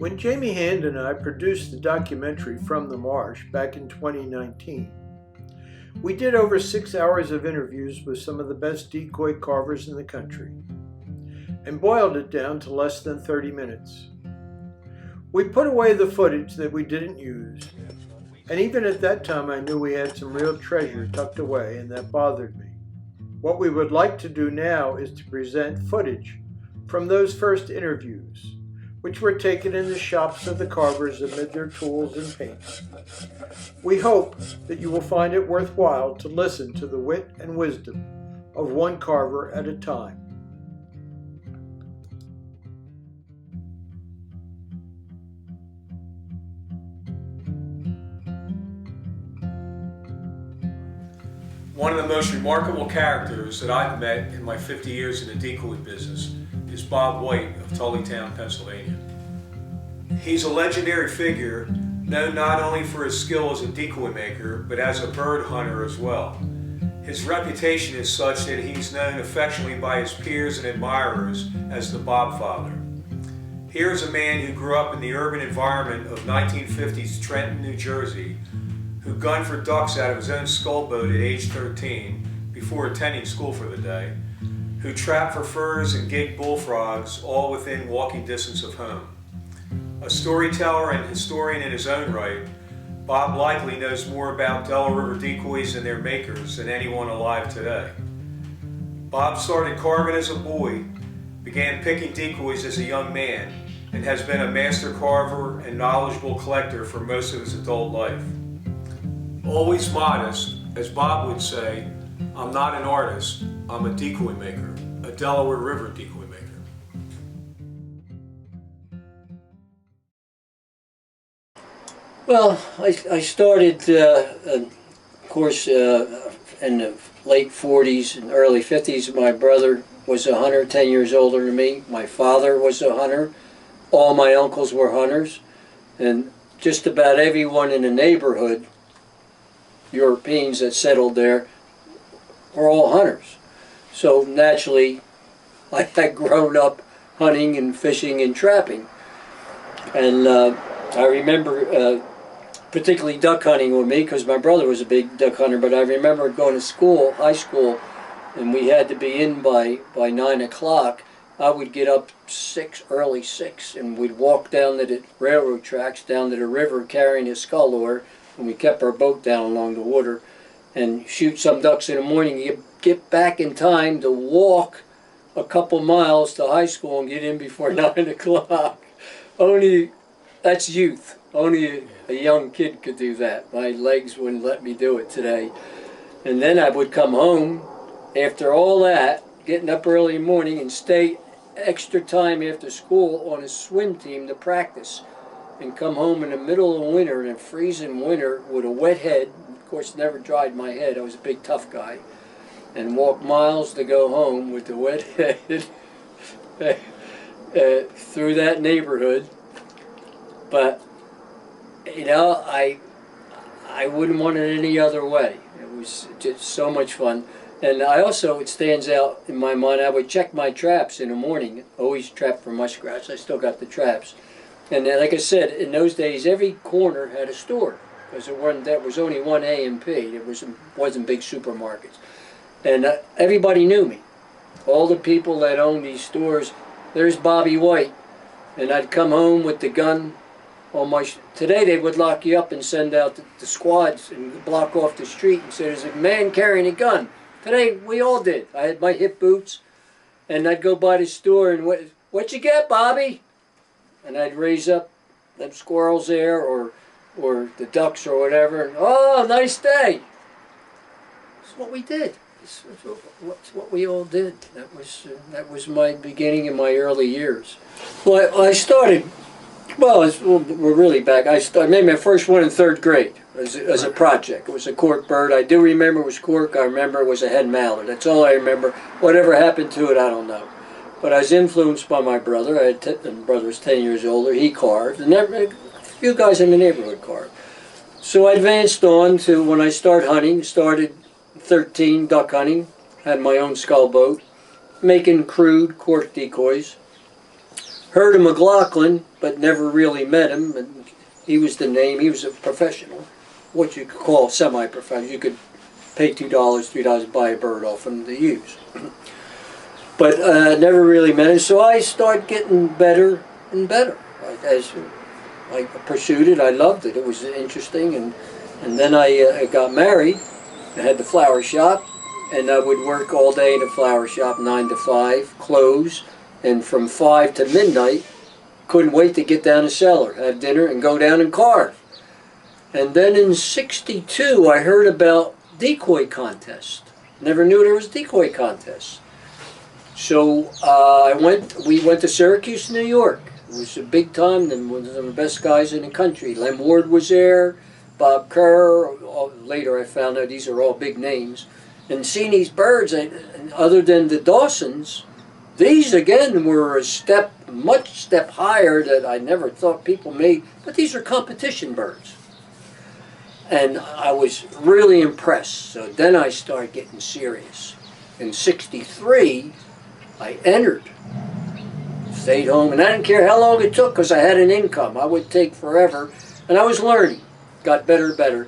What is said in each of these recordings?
When Jamie Hand and I produced the documentary From the Marsh back in 2019, we did over 6 hours of interviews with some of the best decoy carvers in the country and boiled it down to less than 30 minutes. We put away the footage that we didn't use, and even at that time I knew we had some real treasure tucked away, and that bothered me. What we would like to do now is to present footage from those first interviews, which were taken in the shops of the carvers amid their tools and paints. We hope that you will find it worthwhile to listen to the wit and wisdom of one carver at a time. One of the most remarkable characters that I've met in my 50 years in the decoy business is Bob White of Tullytown, Pennsylvania. He's a legendary figure, known not only for his skill as a decoy maker, but as a bird hunter as well. His reputation is such that he's known affectionately by his peers and admirers as the Bob Father. Here's a man who grew up in the urban environment of 1950s Trenton, New Jersey, who gunned for ducks out of his own skull boat at age 13 before attending school for the day, who trapped for furs and gigged bullfrogs all within walking distance of home. A storyteller and historian in his own right, Bob likely knows more about Delaware River decoys and their makers than anyone alive today. Bob started carving as a boy, began picking decoys as a young man, and has been a master carver and knowledgeable collector for most of his adult life. Always modest, as Bob would say, I'm not an artist, I'm a decoy maker, a Delaware River decoy maker. Well, I started, of course, in the late 40s and early 50s. My brother was a hunter, 10 years older than me. My father was a hunter. All my uncles were hunters. And just about everyone in the neighborhood, Europeans that settled there, were all hunters. So naturally, I had grown up hunting and fishing and trapping. And I remember particularly duck hunting with me, because my brother was a big duck hunter, but I remember going to school, high school, and we had to be in by 9 o'clock. I would get up early 6, and we'd walk down to the railroad tracks, down to the river carrying a scull lure, and we kept our boat down along the water and shoot some ducks in the morning. You get back in time to walk a couple miles to high school and get in before 9 o'clock. That's youth. Only a young kid could do that. My legs wouldn't let me do it today. And then I would come home after all that, getting up early in the morning, and stay extra time after school on a swim team to practice. And come home in the middle of winter, in a freezing winter, with a wet head. Of course, never dried my head. I was a big, tough guy. And walk miles to go home with the wet head through that neighborhood. But, you know, I wouldn't want it any other way. It was just so much fun. And I also, it stands out in my mind, I would check my traps in the morning. Always trap for muskrats. I still got the traps. And then, like I said, in those days, every corner had a store, because there was only one A&P. There wasn't big supermarkets. And everybody knew me. All the people that owned these stores, there's Bobby White. And I'd come home with the gun on my... Today they would lock you up and send out the squads and block off the street and say, there's a man carrying a gun. Today we all did. I had my hip boots, and I'd go by the store and, what you get, Bobby? And I'd raise up them squirrels there, or the ducks or whatever. And, oh, nice day. That's what we did. That's what we all did. That was my beginning in my early years. Well, I started. Well, we're really back. I made my first one in 3rd grade as a project. It was a cork bird. I do remember it was cork. I remember it was a hen mallard. That's all I remember. Whatever happened to it, I don't know. But I was influenced by my brother. My brother was 10 years older. He carved, and a few guys in the neighborhood carved. So I advanced on to when I started hunting. Started 13 duck hunting. Had my own scull boat, making crude cork decoys. heard of McLaughlin, but never really met him. And he was the name. He was a professional, what you could call semi-professional. You could pay $2, $3 to buy a bird off him to use. But never really met him, so I started getting better and better. As I pursued it, I loved it. It was interesting, and then I got married. I had the flower shop, and I would work all day in the flower shop, 9 to 5, close, and from 5 to midnight, couldn't wait to get down the cellar, have dinner, and go down and carve. And then in '62, I heard about decoy contest. Never knew there was decoy contest. So we went to Syracuse, New York. It was a big time, and one of the best guys in the country. Lem Ward was there, Bob Kerr. Later I found out these are all big names. And seeing these birds, other than the Dawsons, these again were a much step higher that I never thought people made. But these are competition birds. And I was really impressed. So then I started getting serious. In '63, I entered, stayed home, and I didn't care how long it took because I had an income. I would take forever, and I was learning, got better and better.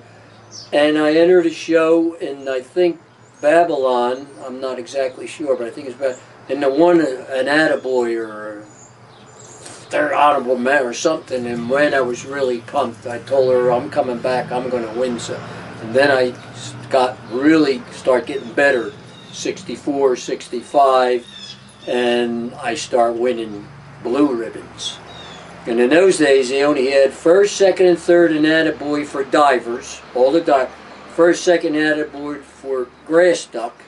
And I entered a show in, I think, Babylon. I'm not exactly sure, but I think it's Babylon. And the one, an attaboy or third honorable man or something. And when I was really pumped, I told her, I'm coming back, I'm going to win some. And then I start getting better, '64, '65. And I start winning blue ribbons. And in those days, they only had first, second, and third and attaboy for divers, all the first, second attaboy for grass duck,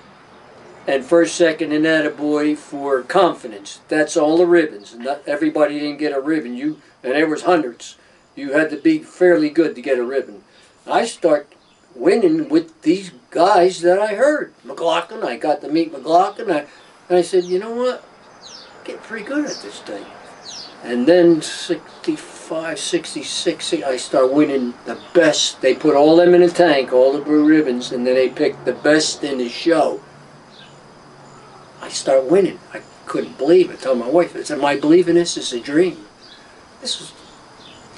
and first, second, and attaboy for confidence. That's all the ribbons. Not everybody didn't get a ribbon. And there was hundreds. You had to be fairly good to get a ribbon. I start winning with these guys that I heard. McLaughlin, I got to meet McLaughlin. And I said, you know what, I'm getting pretty good at this thing. And then '65, '66, I start winning the best. They put all them in a tank, all the blue ribbons, and then they picked the best in the show. I start winning. I couldn't believe it. I told my wife, I said, am I believing this? This is a dream.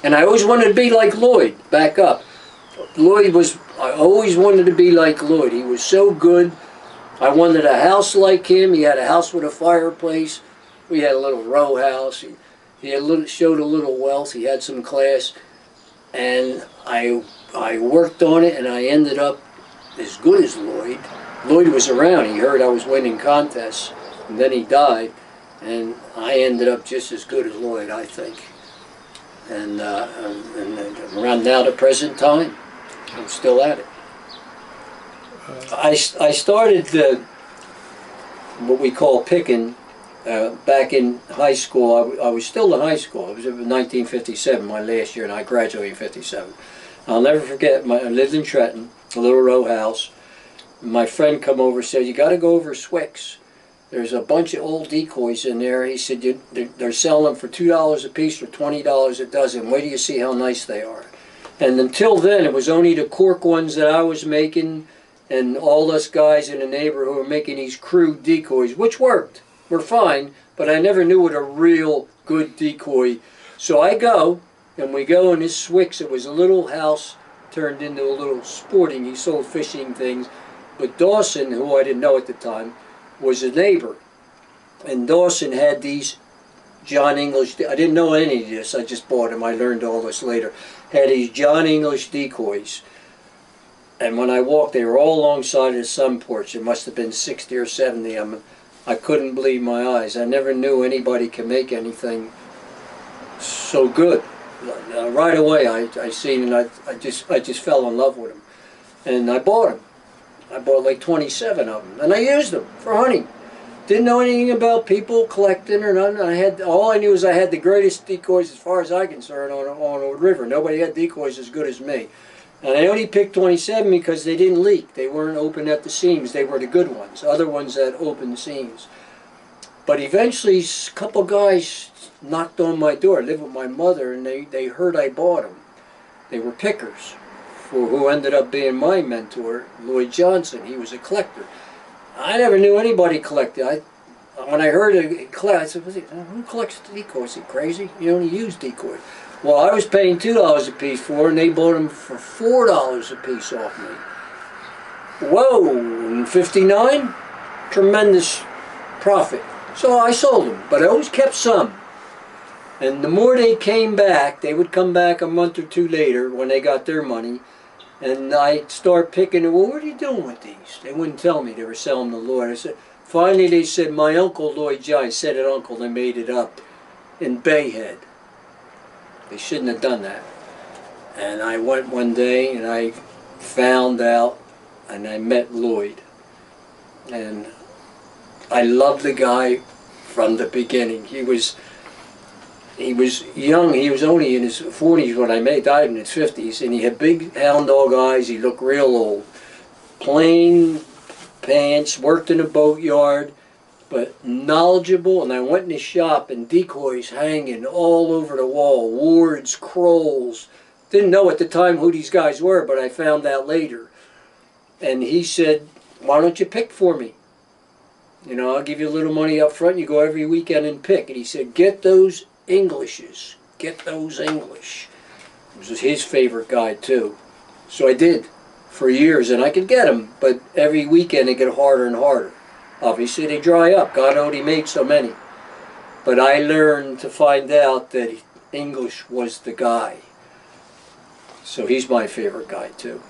And I always wanted to be like Lloyd, back up. I always wanted to be like Lloyd. He was so good. I wanted a house like him. He had a house with a fireplace. We had a little row house. He showed a little wealth. He had some class. And I worked on it, and I ended up as good as Lloyd. Lloyd was around. He heard I was winning contests, and then he died. And I ended up just as good as Lloyd, I think. And around now the present time, I'm still at it. I started what we call picking back in high school. I was still in high school. It was 1957, my last year, and I graduated in '57. I'll never forget, I lived in Trenton, a little row house. My friend come over and said, you got to go over Swick's. There's a bunch of old decoys in there. He said, they're selling them for $2 a piece or $20 a dozen. Wait till you see how nice they are. And until then, it was only the cork ones that I was making, and all us guys in the neighborhood were making these crude decoys, which were fine, but I never knew what a real good decoy. So I go, and we go in this Swick's. It was a little house turned into a little sporting. He sold fishing things. But Dawson, who I didn't know at the time, was a neighbor. And Dawson had these John English, I didn't know any of this, I just bought them, I learned all this later. Had these John English decoys. And when I walked, they were all alongside of the sun porch. There must have been 60 or 70 of them. I couldn't believe my eyes. I never knew anybody could make anything so good. Right away, I seen, and I just fell in love with them. And I bought them. I bought like 27 of them, and I used them for hunting. Didn't know anything about people collecting or nothing. All I knew is I had the greatest decoys, as far as I'm concerned, on a river. Nobody had decoys as good as me. And I only picked 27 because they didn't leak. They weren't open at the seams. They were the good ones. Other ones had open seams. But eventually, a couple guys knocked on my door. I lived with my mother, and they heard I bought them. They were pickers, who ended up being my mentor, Lloyd Johnson. He was a collector. I never knew anybody collected. when I heard a class, I said, who collects decoys? Is it crazy? You only use decoys. Well, I was paying $2 a piece for, and they bought them for $4 a piece off me. Whoa! In '59, tremendous profit. So I sold them, but I always kept some. And the more they came back, they would come back a month or two later when they got their money, and I'd start picking them. Well, what are you doing with these? They wouldn't tell me. They were selling them to Lloyd. I said, finally they said, my uncle Lloyd John said it, uncle, they made it up in Bayhead. They shouldn't have done that. And I went one day and I found out, and I met Lloyd. And I loved the guy from the beginning. He was young. He was only in his 40s when I met. He died in his 50s, and he had big hound dog eyes. He looked real old. Plain pants, worked in a boatyard, but knowledgeable. And I went in his shop, and decoys hanging all over the wall, wards, crolls. Didn't know at the time who these guys were, but I found out later. And he said, why don't you pick for me? You know, I'll give you a little money up front. You go every weekend and pick. And he said, get those Englishes. Get those English. It was his favorite guy, too. So I did for years, and I could get them, but every weekend they get harder and harder. Obviously, they dry up. God knows he made so many. But I learned to find out that English was the guy. So he's my favorite guy, too.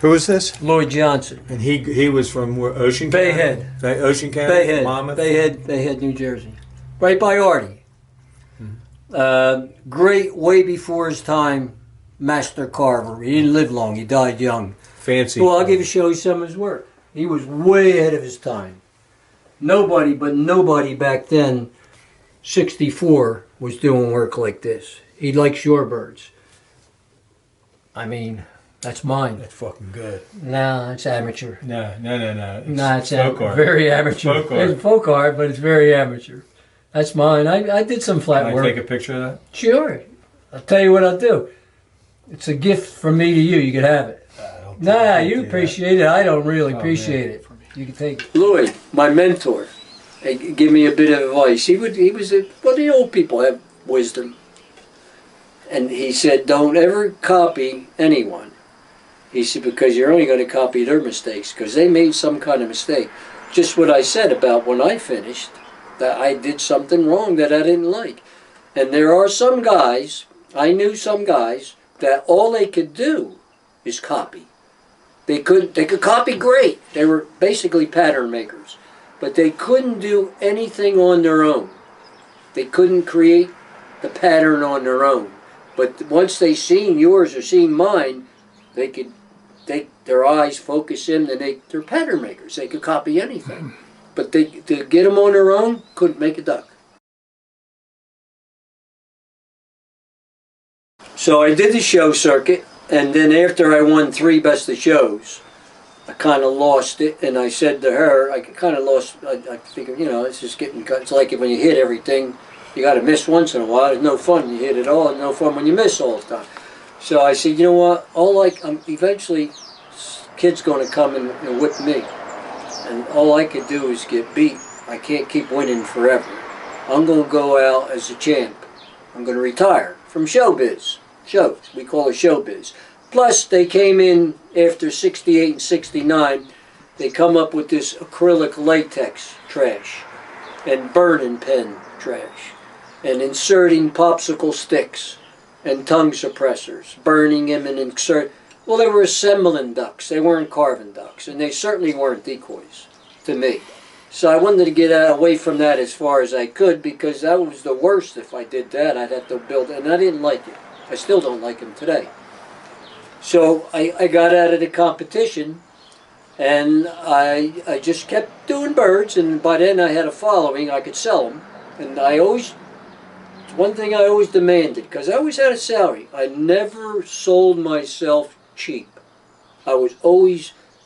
Who is this? Lloyd Johnson. And he was from where, Ocean County? Bayhead. Ocean County? Bayhead. Monmouth? Bayhead, New Jersey. Right by Artie. Great, way before his time, master carver. He didn't live long. He died young. Fancy. Well, I'll give you show you some of his work. He was way ahead of his time. Nobody back then, 64, was doing work like this. He liked shorebirds. I mean, that's mine. That's fucking good. No, it's amateur. No. No, it's folk art. very amateur. Folk art. It's folk art, but it's very amateur. That's mine. I did some flat Can I work. take a picture of that? Sure. I'll tell you what I'll do. It's a gift from me to you. You can have it. Nah, you appreciate it. I don't really appreciate it. You can take it. Lloyd, my mentor, give me a bit of advice. Well, the old people have wisdom. And he said, don't ever copy anyone. He said, because you're only going to copy their mistakes, because they made some kind of mistake. Just what I said about when I finished, that I did something wrong that I didn't like. And there are some guys, I knew some guys, that all they could do is copy. They could copy great. They were basically pattern makers. But they couldn't do anything on their own. They couldn't create the pattern on their own. But once they seen yours or seen mine, they could their eyes focus in, and they're pattern makers. They could copy anything. But to get them on their own, couldn't make a duck. So I did the show circuit, and then after I won 3 best of shows, I kind of lost it, and I said to her, I figured, it's just getting cut. It's like when you hit everything, you got to miss once in a while. It's no fun when you hit it all, and no fun when you miss all the time. So I said, you know what, eventually, kid's going to come and whip me. And all I could do is get beat. I can't keep winning forever. I'm going to go out as a champ. I'm going to retire from showbiz. Shows. We call it showbiz. Plus, they came in after 68 and 69. They come up with this acrylic latex trash and burning pen trash and inserting popsicle sticks and tongue suppressors, burning them and insert. Well, they were assembling ducks. They weren't carving ducks, and they certainly weren't decoys to me. So I wanted to get away from that as far as I could, because that was the worst. If I did that, I'd have to build, and I didn't like it. I still don't like them today. So I got out of the competition, and I just kept doing birds, and by then I had a following. I could sell them, and one thing I always demanded, because I always had a salary, I never sold myself cheap. I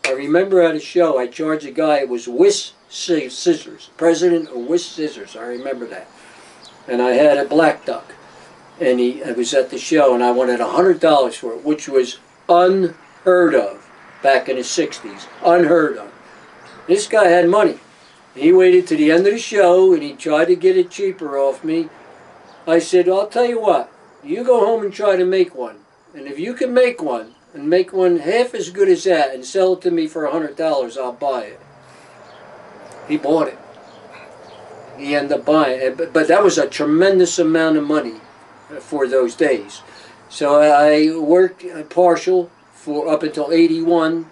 remember at a show, I charged a guy, it was Whisk Scissors, president of Whisk Scissors, I remember that. And I had a black duck, and I was at the show, and I wanted $100 for it, which was unheard of. back in the 60s. Unheard of. This guy had money. He waited to the end of the show and he tried to get it cheaper off me. I said, I'll tell you what, you go home and try to make one. And if you can make one, and make one half as good as that and sell it to me for $100, I'll buy it. He bought it. He ended up buying it. But that was a tremendous amount of money for those days. So I worked partial for up until 81,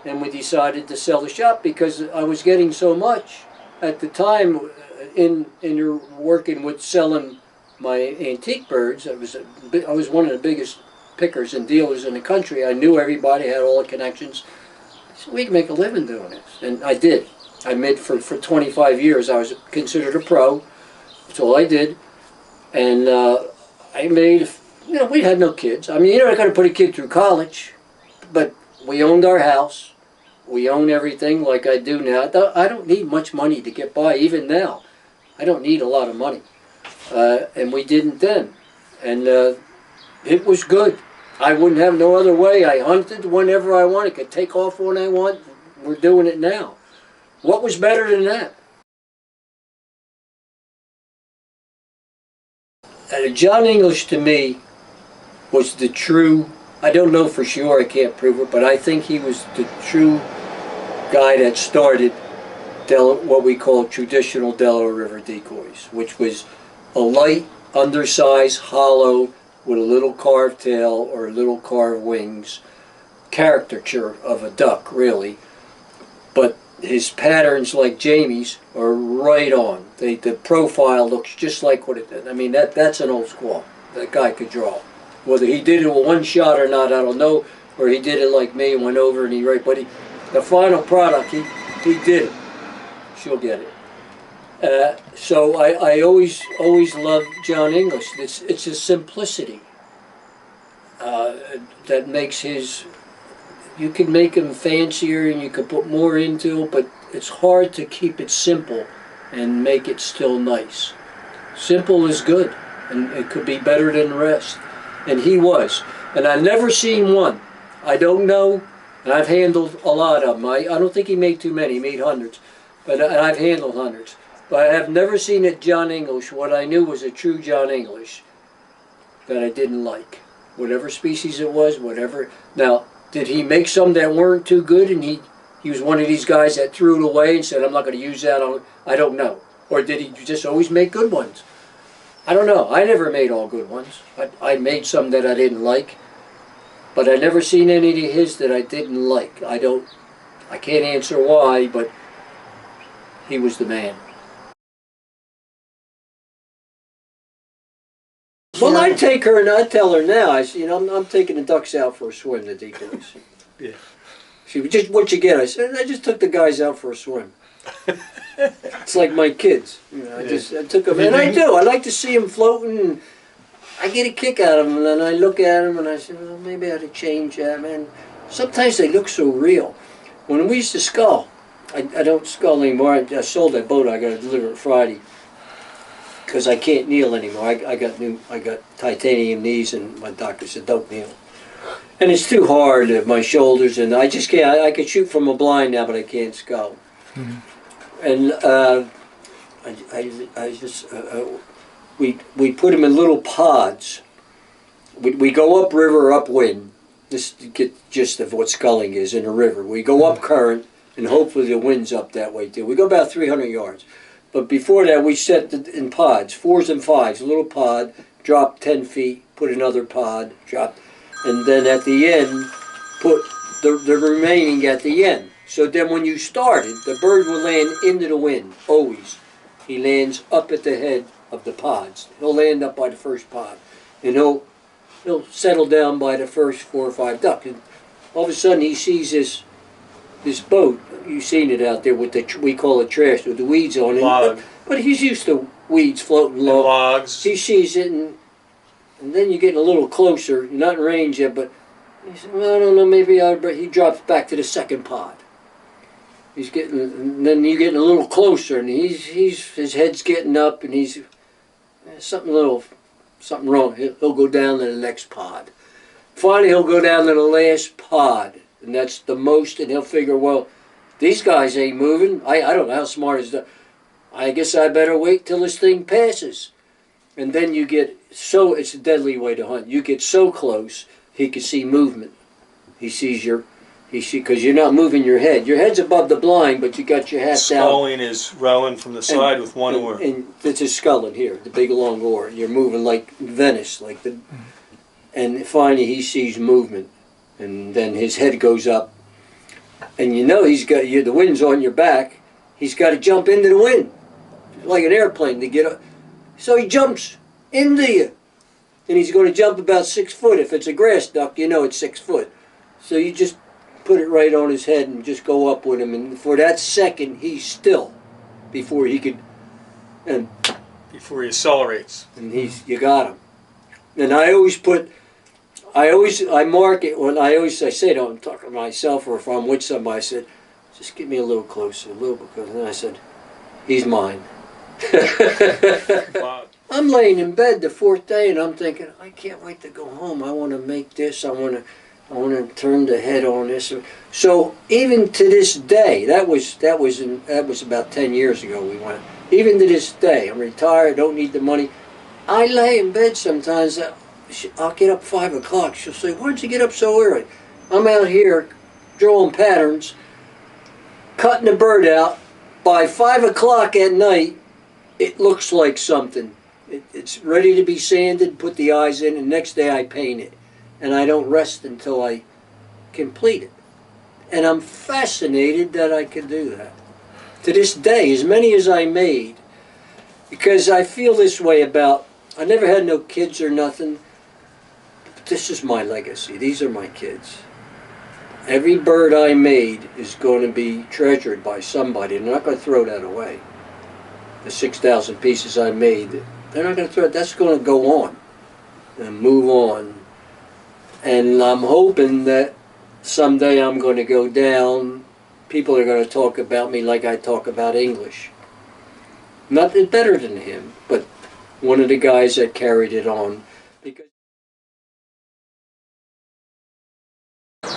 and we decided to sell the shop because I was getting so much at the time in working with selling my antique birds. I was one of the biggest pickers and dealers in the country. I knew everybody, had all the connections. So we can make a living doing this, and I did. I made for 25 years. I was considered a pro. That's all I did, and I made. You know, we had no kids. I mean, you're not going to put a kid through college, but we owned our house. We own everything like I do now. I don't need much money to get by, even now. I don't need a lot of money. And we didn't then. And it was good. I wouldn't have no other way. I hunted whenever I wanted. Could take off when I want. We're doing it now. What was better than that? John English, to me, was the true, I don't know for sure, I can't prove it, but I think he was the true guy that started what we call traditional Delaware River decoys, which was a light, undersized, hollow, with a little carved tail or little carved wings, caricature of a duck, really. But his patterns, like Jamie's, are right on. The profile looks just like what it did. I mean, that's an old squaw. That guy could draw. Whether he did it with one shot or not, I don't know. Or he did it like me and went over and he right. But the final product, he did it. She'll get it. So I always loved John English. It's a simplicity that makes his. You can make him fancier and you can put more into it, but it's hard to keep it simple and make it still nice. Simple is good, and it could be better than the rest. And he was. And I've never seen one. I don't know, and I've handled a lot of them. I don't think he made too many. He made hundreds. But I've handled hundreds. But I have never seen a John English. What I knew was a true John English that I didn't like. Whatever species it was, whatever. Now, did he make some that weren't too good and he was one of these guys that threw it away and said, I'm not going to use that on, I don't know. Or did he just always make good ones? I don't know. I never made all good ones. I made some that I didn't like, but I never seen any of his that I didn't like. I can't answer why, but he was the man. Well, I'd take her and I'd tell her now. I said, you know, I'm taking the ducks out for a swim, the decoys. Yeah. She would just, what'd you get? I said, I just took the guys out for a swim. It's like my kids. You know, I took them, and I do. I like to see them floating. And I get a kick out of them, and then I look at them, and I say, well, maybe I ought to change that, man. Sometimes they look so real. When we used to scull, I don't scull anymore. I sold that boat. I got to deliver it Friday because I can't kneel anymore. I got titanium knees, and my doctor said don't kneel. And it's too hard, my shoulders, and I just can't. I could shoot from a blind now, but I can't scull. Mm-hmm. And we put them in little pods. We go upriver, upwind. This to get the gist of what sculling is in a river. We go up current, and hopefully the wind's up that way too. We go about 300 yards. But before that, we set it in pods, 4s and 5s, a little pod, drop 10 feet, put another pod, drop, and then at the end, put the remaining at the end. So then when you started, the bird will land into the wind, always. He lands up at the head of the pods. He'll land up by the first pod. And he'll settle down by the first 4 or 5 ducks. And all of a sudden he sees this boat. You've seen it out there with we call it trash, with the weeds on it. But he's used to weeds floating low. Logs. He sees it, and then you're getting a little closer. You're not in range yet, but he said, well, I don't know, maybe he drops back to the second pod. He's getting, and then you're getting a little closer, and his head's getting up, and he's something wrong. He'll go down to the next pod. Finally, he'll go down to the last pod, and that's the most, and he'll figure, well, these guys ain't moving. I don't know how smart is that. I guess I better wait till this thing passes. And then you get so, it's a deadly way to hunt. You get so close, he can see movement. He sees because you're not moving your head. Your head's above the blind, but you got your hat down. Sculling is rowing from the side with one oar. And it's a sculling here, the big long oar. You're moving like Venice, and finally he sees movement. And then his head goes up. And you know the wind's on your back. He's got to jump into the wind, like an airplane to get up. So he jumps into you. And he's going to jump about 6 foot. If it's a grass duck, you know it's 6 foot. So you just put it right on his head and just go up with him. And for that second, he's still before he could, and Before he accelerates. and you got him. And I mark it when I say to him, I'm talking to myself, or if I'm with somebody, I said, just get me a little closer, a little bit closer. And then I said, he's mine. Wow. I'm laying in bed the 4th day, and I'm thinking, I can't wait to go home. I want to make this. I want to turn the head on this. So even to this day, that was about 10 years ago. We went. Even to this day, I'm retired. Don't need the money. I lay in bed sometimes. I'll get up 5 o'clock. She'll say, "Why'd you get up so early?" I'm out here drawing patterns, cutting the bird out. By 5 o'clock at night, it looks like something. It's ready to be sanded, put the eyes in, and next day I paint it. And I don't rest until I complete it. And I'm fascinated that I can do that. To this day, as many as I made, because I feel this way about, I never had no kids or nothing, but this is my legacy. These are my kids. Every bird I made is going to be treasured by somebody, and they're not going to throw that away. The 6,000 pieces I made, they're not going to throw it. That's going to go on and move on. And I'm hoping that someday I'm going to go down, people are going to talk about me like I talk about English. Nothing better than him, but one of the guys that carried it on.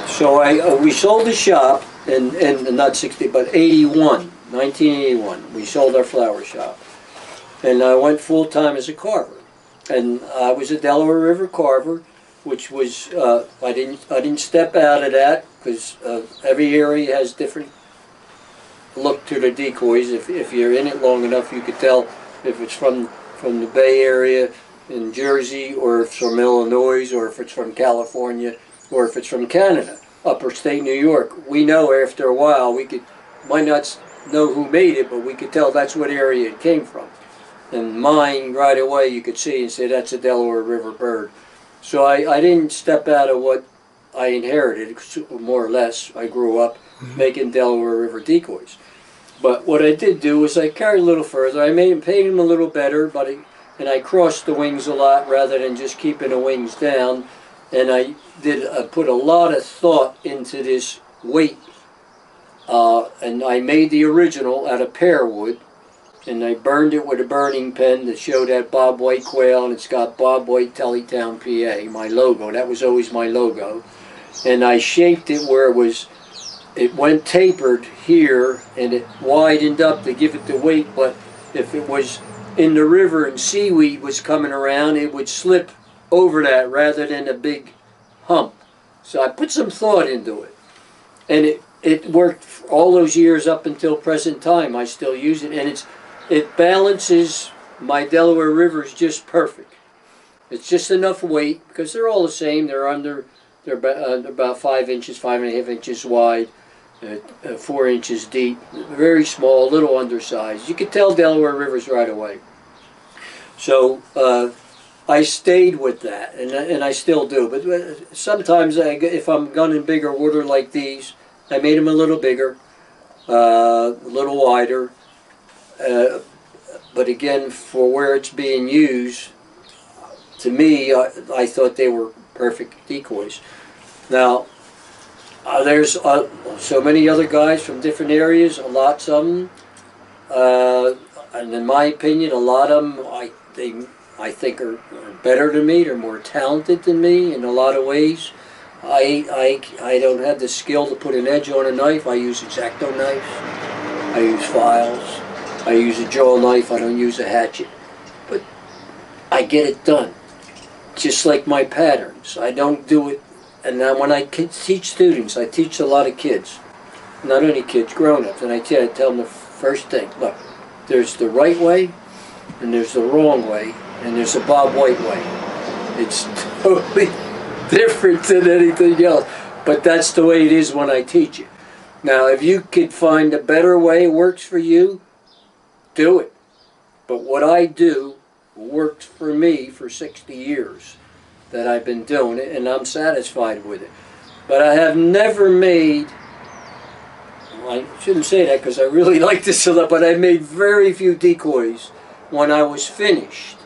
So we sold the shop, and not 60, but 1981. We sold our flower shop. And I went full-time as a carver. And I was a Delaware River carver, which was, I didn't step out of that, because every area has different look to the decoys. If you're in it long enough, you could tell if it's from the Bay Area in Jersey, or if it's from Illinois, or if it's from California, or if it's from Canada, upper state New York. We know after a while, might not know who made it, but we could tell that's what area it came from. And mine, right away, you could see and say, that's a Delaware River bird. So I didn't step out of what I inherited, more or less. I grew up making Delaware River decoys. But what I did do was I carried a little further. I painted them a little better, and I crossed the wings a lot rather than just keeping the wings down. And I put a lot of thought into this weight. And I made the original out of pear wood. And I burned it with a burning pen to show that Bob White quail, and it's got Bob White, Tullytown, PA, my logo. That was always my logo. And I shaped it where it went tapered here, and it widened up to give it the weight, but if it was in the river and seaweed was coming around, it would slip over that rather than a big hump. So I put some thought into it. And it worked all those years up until present time. I still use it, and it balances my Delaware Rivers just perfect. It's just enough weight, because they're all the same. They're about 5 inches, 5.5 inches wide, 4 inches deep, very small, little undersized. You could tell Delaware Rivers right away. So I stayed with that, and I still do. But sometimes if I'm gunning bigger water like these, I made them a little bigger, a little wider. But again, for where it's being used, to me, I thought they were perfect decoys. Now, there's so many other guys from different areas, lots of them. And in my opinion, a lot of them I think are better than me. They're more talented than me in a lot of ways. I don't have the skill to put an edge on a knife. I use X-Acto knives. I use files. I use a jaw knife. I don't use a hatchet. But I get it done. Just like my patterns. I don't do it. And now when I teach students, I teach a lot of kids. Not only kids, grown-ups. And I tell them the first thing, look, there's the right way, and there's the wrong way, and there's the Bob White way. It's totally different than anything else. But that's the way it is when I teach it. Now, if you could find a better way works for you, do it. But what I do worked for me for 60 years that I've been doing it, and I'm satisfied with it. But I have never made, I shouldn't say that because I really like this a lot, but I made very few decoys when I was finished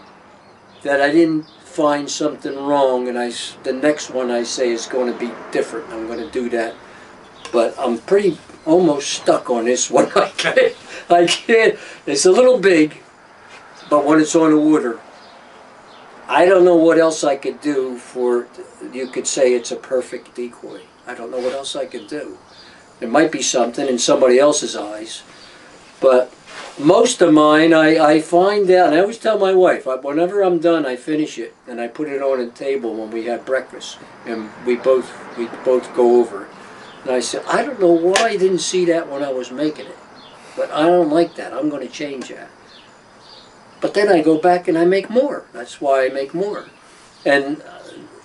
that I didn't find something wrong, and the next one I say is going to be different. I'm going to do that. But I'm pretty almost stuck on this one. I can't. It's a little big, but when it's on the water, I don't know what else I could do for, you could say it's a perfect decoy. I don't know what else I could do. There might be something in somebody else's eyes, but most of mine I find out, and I always tell my wife, whenever I'm done, I finish it, and I put it on a table when we have breakfast, and we both go over it. And I said, I don't know why I didn't see that when I was making it, but I don't like that. I'm going to change that. But then I go back and I make more. That's why I make more. And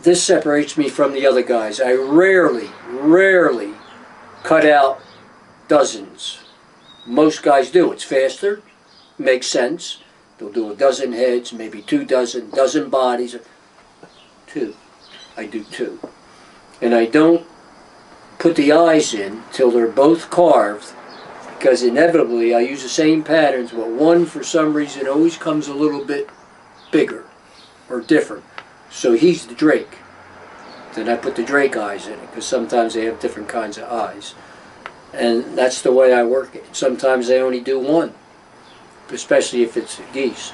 this separates me from the other guys. I rarely cut out dozens. Most guys do. It's faster, makes sense. They'll do a dozen heads, maybe 2 dozen bodies. 2. I do 2. And I don't put the eyes in till they're both carved, because inevitably I use the same patterns, but one for some reason always comes a little bit bigger or different. So he's the drake. Then I put the drake eyes in it, because sometimes they have different kinds of eyes. And that's the way I work it. Sometimes I only do 1, especially if it's geese.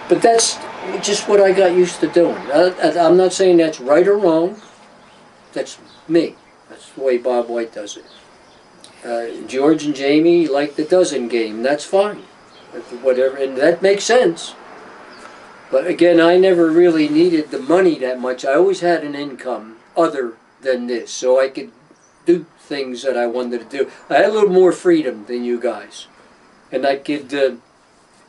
But that's just what I got used to doing. I'm not saying that's right or wrong. That's me. That's the way Bob White does it. George and Jamie like the dozen game. That's fine. Whatever, and that makes sense. But again, I never really needed the money that much. I always had an income other than this, so I could do things that I wanted to do. I had a little more freedom than you guys, and I could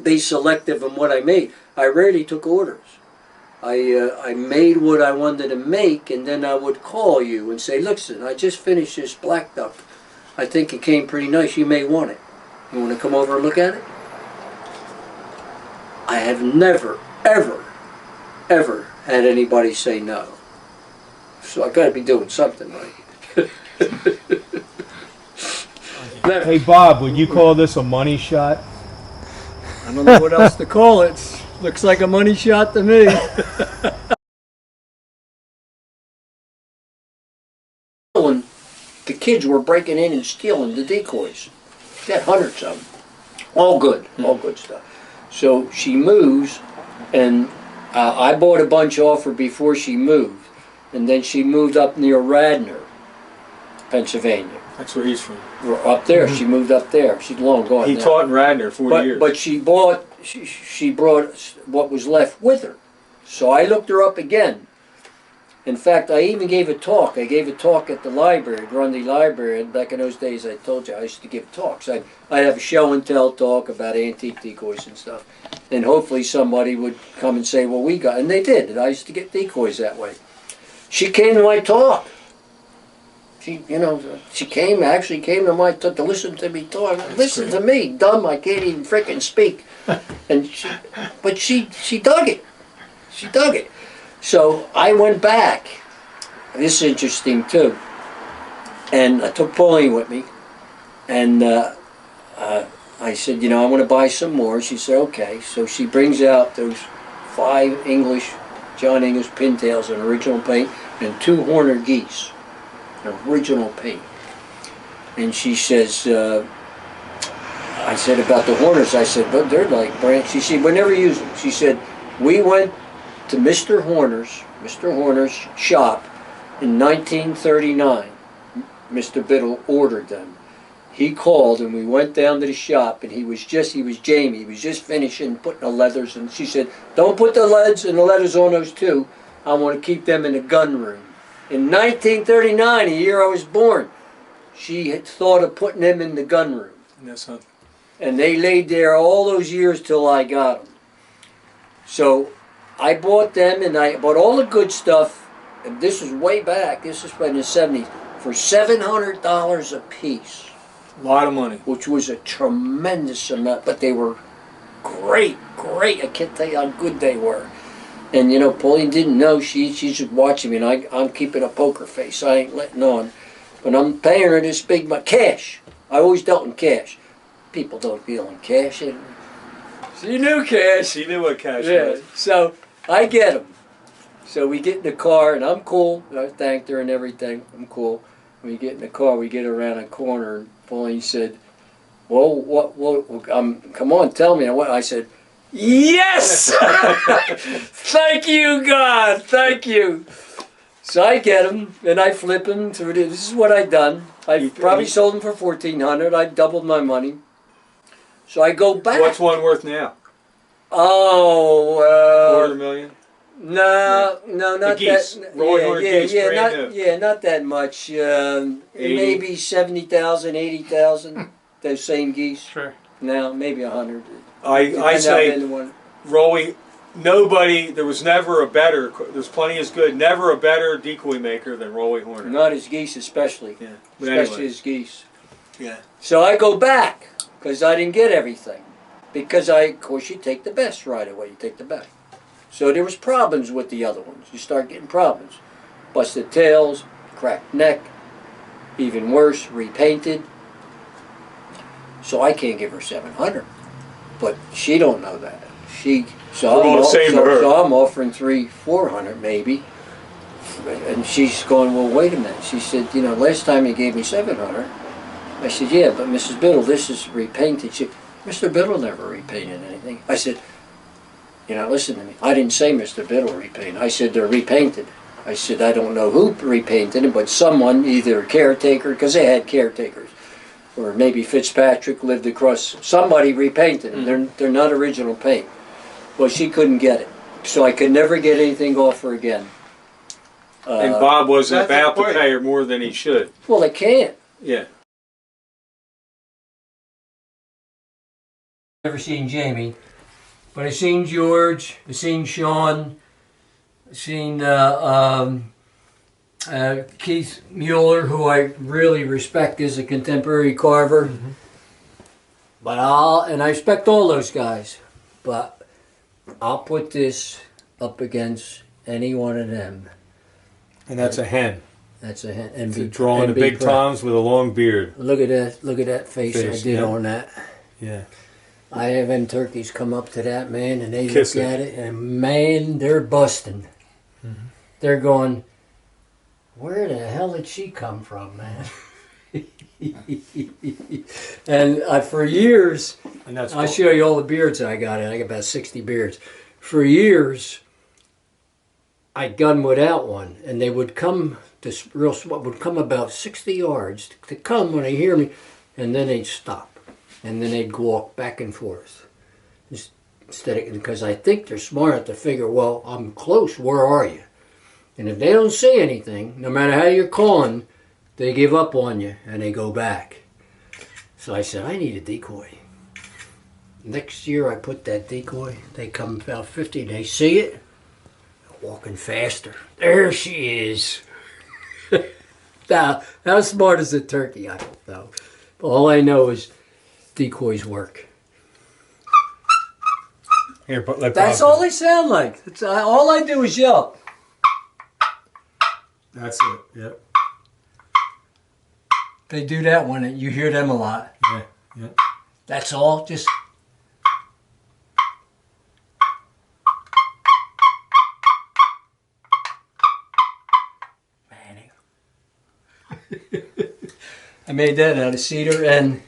be selective in what I made. I rarely took orders. I made what I wanted to make, and then I would call you and say, listen, I just finished this black duck. I think it came pretty nice. You may want it. You want to come over and look at it? I have never, ever had anybody say no. So I got to be doing something right. Hey Bob, would you call this a money shot? I don't know what else to call it. Looks like a money shot to me. The kids were breaking in and stealing the decoys. She had hundreds of them. All good stuff. So she moves, and I bought a bunch off her before she moved. And then she moved up near Radnor, Pennsylvania. That's where he's from. Up there, she moved up there. She's long gone He now. taught in Radnor 40 years. But she brought what was left with her. So I looked her up again. In fact, I even gave a talk. I gave a talk at the library, Grundy Library. And back in those days, I told you I used to give talks. I'd have a show and tell talk about antique decoys and stuff. And hopefully somebody would come and say, well, we got, and they did. And I used to get decoys that way. She came to my talk. She actually came to my talk to listen to me talk. Listen to me, dumb, I can't even frickin' speak. But she dug it. She dug it. So I went back. This is interesting too. And I took Pauline with me. And I said, I want to buy some more. She said, okay. So she brings out those 5 John English pintails in original paint and 2 Horner geese. Original paint. And she says, I said about the Horners, I said, but they're like brand. She said, we never use them. She said, we went to Mr. Horner's shop, In 1939, Mr. Biddle ordered them. He called and we went down to the shop, and he was Jamie. He was just finishing putting the leathers, and she said, "Don't put the leads and the letters on those two. I want to keep them in the gun room." In 1939, the year I was born, she had thought of putting them in the gun room. That's not. And they laid there all those years till I got them. So I bought them, and I bought all the good stuff, and this was way back, this was in the 70s, for $700 a piece. A lot of money. Which was a tremendous amount, but they were great. I can't tell you how good they were. And you know, Pauline didn't know, she's just watching me, and I'm keeping a poker face. I ain't letting on. But I'm paying her this big cash. I always dealt in cash. People don't deal in cash. She knew cash. She knew what cash was. So I get them. So we get in the car, and I'm cool. I thanked her and everything. I'm cool. We get in the car, we get around a corner, and Pauline said, "Well, what come on, tell me." I said, "Yes!" Thank you, God. Thank you. So I get them, and I flip them through. This is what I done. I probably sold them for $1,400. I doubled my money. So I go back. What's one worth now? Oh, $250,000. No, not the geese. that. Rolling geese, brand new. Not that much. Maybe 70,000, 80,000. Those same geese. Sure. Now maybe 100. I say, Rolly. Nobody. There was never a better. There's plenty as good. Never a better decoy maker than Rolly Horner. Not his geese, especially. Yeah. Especially his geese. Yeah. So I go back because I didn't get everything. Because of course, you take the best right away. You take the best. So there was problems with the other ones. You start getting problems. Busted tails, cracked neck, even worse, repainted. So I can't give her 700. But she don't know that. So I'm offering 300-400 maybe. And she's going, "Well, wait a minute." She said, "You know, last time you gave me 700. I said, "Yeah, but Mrs. Biddle, this is repainted." She, "Mr. Biddle never repainted anything." I said, "You know, listen to me. I didn't say Mr. Biddle repainted. I said they're repainted." I said, "I don't know who repainted them, but someone, either a caretaker," because they had caretakers, or maybe Fitzpatrick lived across. Somebody repainted them. They're not original paint. Well, she couldn't get it, so I could never get anything off her again. And Bob was about to pay her more than he should. Well, they can't. Yeah. Never seen Jamie, but I seen George, I seen Sean, I seen Keith Mueller, who I really respect as a contemporary carver. But I respect all those guys, but I'll put this up against any one of them. And that's a hen. That's a hen. It's a drawing the big toms with a long beard. Look at that! Look at that face I did on that. Yeah. I have them turkeys come up to that, man, and they Kiss look at it, and man, they're busting. They're going, "Where the hell did she come from, man?" And for years, I'll show you all the beards I got. I got about 60 beards. For years, I'd gun without one, and they would come would come about 60 yards to come when they hear me, and then they'd stop. And then they'd walk back and forth. Because I think they're smart enough to figure, well, I'm close, where are you? And if they don't say anything, no matter how you're calling, they give up on you and they go back. So I said, I need a decoy. Next year I put that decoy, they come about 50, they see it, walking faster. There she is. Now, how smart is a turkey? I don't know. All I know is decoys work. Here, but that's all they sound like. All I do is yelp. That's it. Yep. They do that when you hear them a lot. Yeah. Yeah. That's all. Just. I made that out of cedar and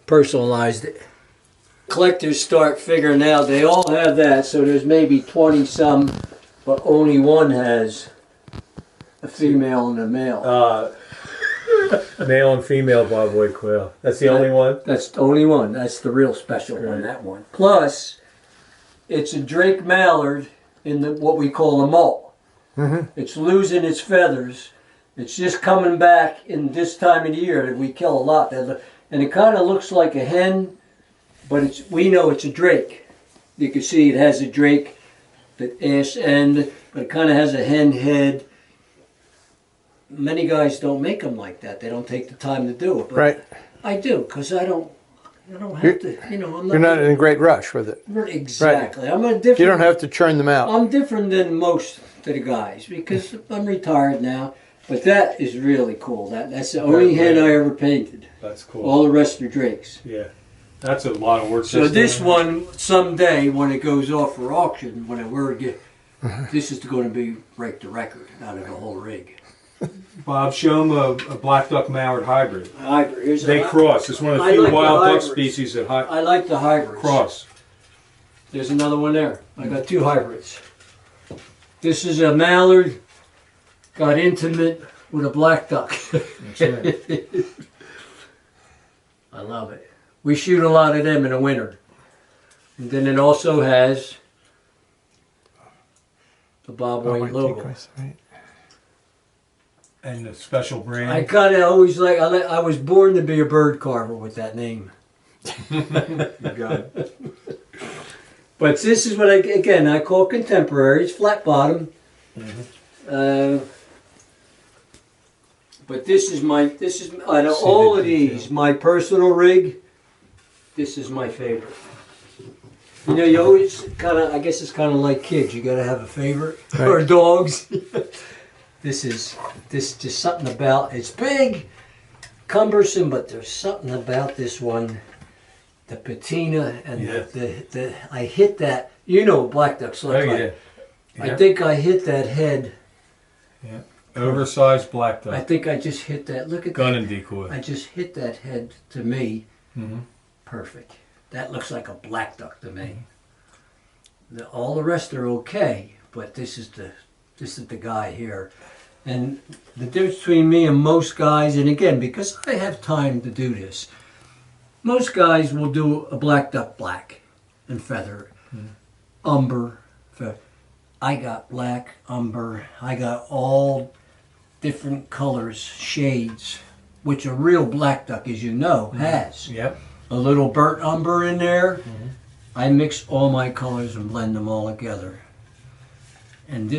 personalized it. Collectors start figuring out they all have that, so there's maybe 20 some, but only one has A female and a male. Male and female bobwhite quail. That's the only one? That's the only one. That's the real special one, that one. Plus, it's a Drake mallard in what we call a molt. It's losing its feathers. It's just coming back in this time of the year that we kill a lot. And it kind of looks like a hen, but we know it's a drake. You can see it has a drake, the ass end, but it kind of has a hen head. Many guys don't make them like that. They don't take the time to do it. But Right. I do, because I don't have to, I'm not. You're not in a great rush with it. Exactly. I'm a different. You don't have to churn them out. I'm different than most of the guys because I'm retired now. But that is really cool. That's the only hen I ever painted. That's cool. All the rest are drakes. Yeah. That's a lot of work. So this one, someday when it goes off for auction, when this is going to break the record out of the whole rig. Bob, show them a black duck mallard hybrid. Hybrid. They cross. It's one of the few wild duck species that I like the hybrids. cross. There's another one there. I got two hybrids. This is a mallard. Got intimate with a black duck. That's right. I love it. We shoot a lot of them in the winter. And then it also has the Bob White logo. Decoys, right. And the special brand. I kind of always I was born to be a bird carver with that name. You got it. But this is what I call contemporary. It's flat bottom. But this is out of all of these, my personal rig, this is my favorite. You know, you always I guess it's kind of like kids. You got to have a favorite, right. Or dogs. This just something about, it's big, cumbersome, but there's something about this one, the patina and the I hit that, you know what black ducks look like. Yeah. I think I hit that head. Yeah. Oversized black duck. I think I just hit that, look at Gun that. and decoy. I just hit that head to me. Mm-hmm. Perfect. That looks like a black duck to me. All the rest are okay, but this is the guy here. And the difference between me and most guys, and again, because I have time to do this, most guys will do a black duck black and feather, umber. I got black, umber. I got all different colors, shades, which a real black duck, as you know, has. Yep. A little burnt umber in there. I mix all my colors and blend them all together. And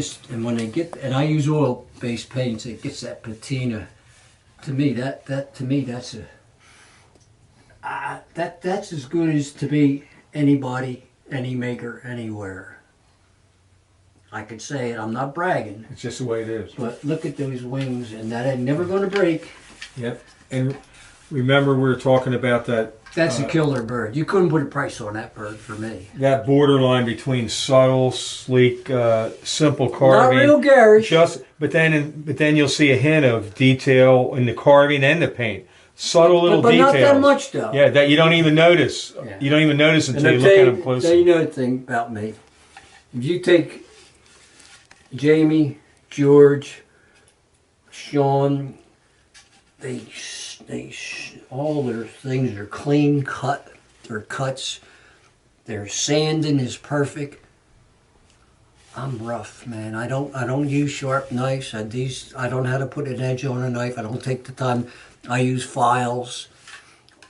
when they get, and I use oil-based paints, it gets that patina. To me, that's as good as to be anybody, any maker, anywhere. I could say it. I'm not bragging. It's just the way it is. But look at those wings, and that ain't never going to break. Yep. And remember, we were talking about that. That's a killer bird. You couldn't put a price on that bird for me. That borderline between subtle, sleek, simple carving. Not real garish. But then you'll see a hint of detail in the carving and the paint. Subtle little but details. But not that much, though. Yeah, that you don't even notice. Yeah. You don't even notice until you look at them closely. Tell you another thing about me. If you take Jamie, George, Sean, all their things are clean cut. Their cuts, their sanding is perfect. I'm rough, man. I don't use sharp knives. I don't know how to put an edge on a knife. I don't take the time. I use files.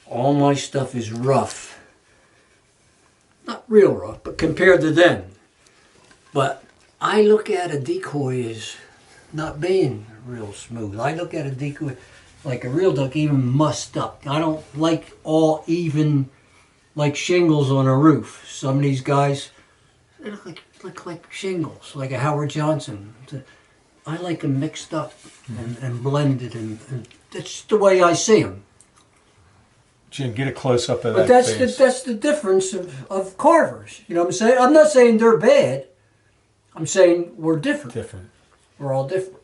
All my stuff is rough. Not real rough, but compared to them. But I look at a decoy as not being real smooth. I look at a decoy like a real duck, even mussed up. I don't like all even, like shingles on a roof. Some of these guys, they look like shingles, like a Howard Johnson. I like them mixed up and blended, and that's the way I see them. Jim, get a close up of but that face. that's the difference of carvers. You know what I'm saying? I'm not saying they're bad. I'm saying we're different. We're all different.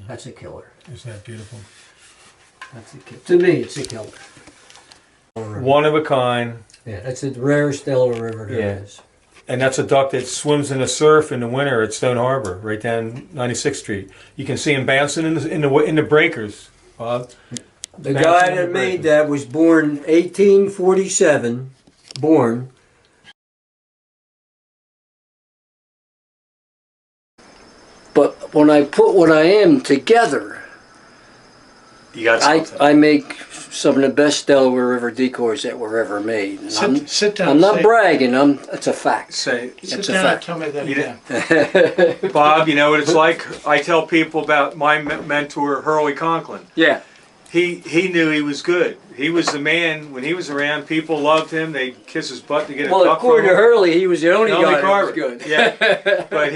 That's a killer. Isn't that beautiful? That's a killer. To me, it's a killer. One of a kind. Yeah, that's the rarest Delaware River there is. and that's a duck that swims in the surf in the winter at Stone Harbor, right down 96th Street. You can see him bouncing in the breakers, Bob. The guy that made that was born 1847, born. But when I put what I am together, You got something. I make some of the best Delaware River decoys that were ever made. And Sit down. I'm not bragging. It's a fact. Say, It's Sit a down and fact. tell me that You again. Bob, you know what it's like? I tell people about my mentor, Hurley Conklin. Yeah. He knew he was good. He was the man. When he was around, people loved him. They'd kiss his butt to get a Well, duck from according to him. Hurley, he was the only The guy only that carver. was good. Yeah, but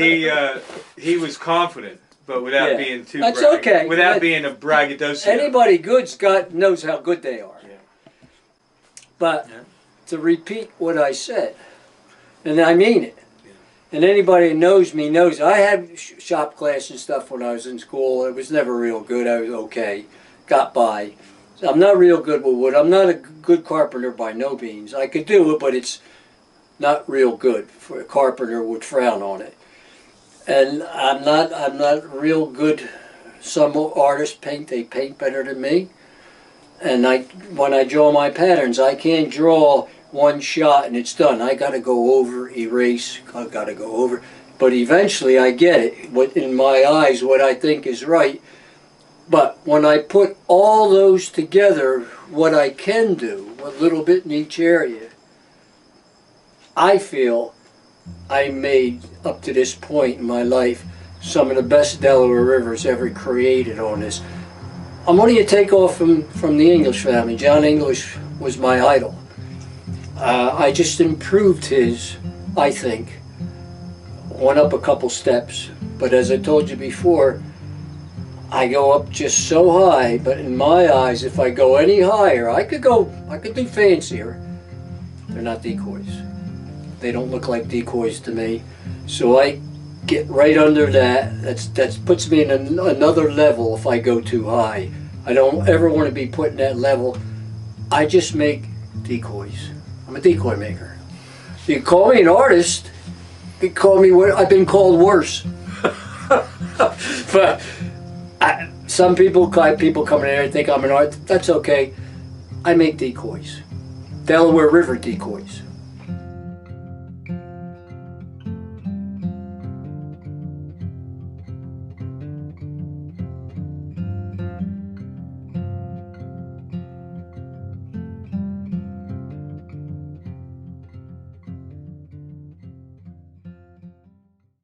he was confident, but without Yeah. being too. That's okay. Without But being a braggadocio. Anybody good's knows how good they are. Yeah. But Yeah. to repeat what I said, and I mean it. And anybody that knows me knows I had shop class and stuff when I was in school. It was never real good. I was okay, got by. So I'm not real good with wood. I'm not a good carpenter by no means. I could do it, but it's not real good. For a carpenter would frown on it. And I'm not real good. Some artists paint. They paint better than me. And when I draw my patterns, I can't draw one shot and it's done. I got to go over, erase. I got to go over. But eventually, I get it. What in my eyes, what I think is right. But when I put all those together, what I can do, a little bit in each area, I feel I made, up to this point in my life, some of the best Delaware Rivers ever created on this. I'm only going to take off from the English family. John English was my idol. I just improved his, I think. Went up a couple steps. But as I told you before, I go up just so high, but in my eyes, if I go any higher, I could do fancier. They're not decoys. They don't look like decoys to me. So I get right under that. That puts me in another level if I go too high. I don't ever want to be put in that level. I just make decoys. I'm a decoy maker. You can call me an artist. You can call me what I've been called worse. But some people come in here and think I'm an artist. That's okay. I make decoys. Delaware River decoys.